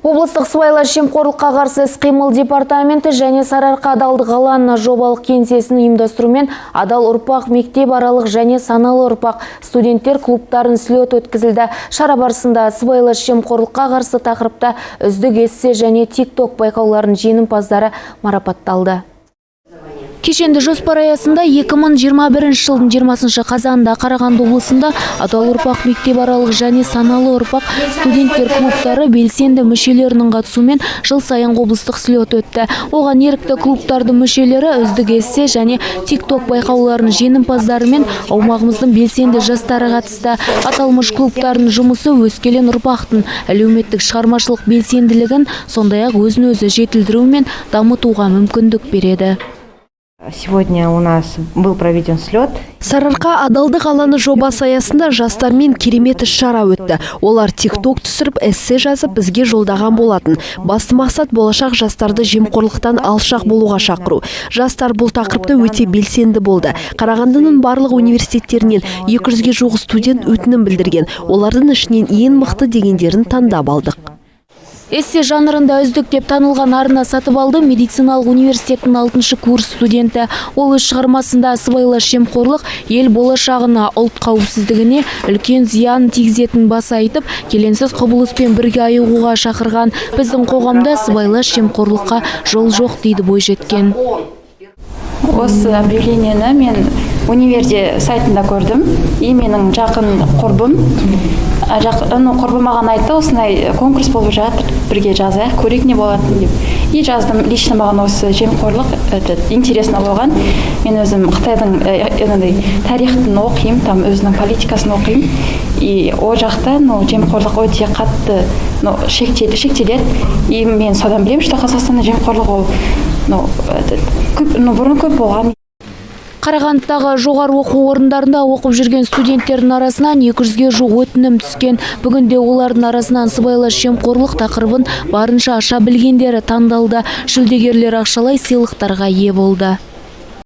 Облыстық сыбайлас жемқорлыққа қарсы іс-қимыл департаменті және Сарыарқа адалдық алаңы жобалық кеңсесінің ұйымдастыруымен адал ұрпақ мектеп аралық және саналы ұрпақ студенттер клубтарын слет өткізілді. Шара барысында сыбайлас жемқорлыққа қарсы тақырыпта үздік эссе және TikTok байқауларының жеңімпаздары марапатталды. Кешенді жоспар аясында 2021 жылдың 20 қазанында Қарағанды облысында адал ұрпақ мектеп аралық және саналы ұрпақ студенттер клубтары белсенді мүшелерінің қатысуымен жыл сайын облыстық слет өтті. Оған ерікті клубтардың мүшелері үздік эссе және TikTok байқауларының жеңімпаздары мен аумағымыздың белсенді жастары қатысты. Аталмыш клубтардың жұмысы өскелең ұрпақтың әлеуметтік шығармашылық белсенділігін, сондай-ақ өзін-өзі жетілдіру мен дамытуға мүмкіндік береді. Сегодня у нас был проведен слет. Сарыарқа адалдық алаңы жобасы аясында жастармен керемет іс-шара өтті. Олар TikTok түсіріп, эссе жазып бізге жолдаған болатын. Басты мақсат болашақ жастарды жемқорлықтан алшақ болуға шақыру. Жастар бұл тақырыпты өте белсенді болды. Қарағандының барлық университеттерінен 200-ге жуық студент өтінім білдірген. Олардың ішінен ең мықты дегендерін таңдап алдық. Эссе жанрында үздік деп танылған арна сатып алды медициналық университеттің 6-шы курс студенті. Ол өз шығармасында сыбайлас жемқорлық ел болашағына, ұлт қауіпсіздігіне үлкен зиян тигізетінін баса айтып, келеңсіз құбылыспен бірге айығуға шақырған. Біздің қоғамда сыбайлас жемқорлыққа жол жоқ дейді бойжеткен. Осы объявлениені мен универде сайтында көрдім. И менің жақын құрбым маған айтты, осындай конкурс болып жатыр, бірге жазайық, көрейік не болатын деп. И жаздым, лично маған осы жемқорлық интересно болған. Мен өзім Қытайдың тарихтың оқимын, там өзінің политикасын оқимын. И о жақта жемқорлық өте қатты шектеледі. И мен содан білемін, что Қазақстанда жемқорлық ол бұрын көп болған. Қарағандыдағы жоғары оқу орындарында оқып жүрген студенттердің арасынан 200-ге жуық өтінім түскен. Бүгінде олардың арасынан сыбайлас жемқорлық тақырыбын барынша аша білгендері таңдалды. Жүлдегерлер ақшалай сыйлықтарға ие болды.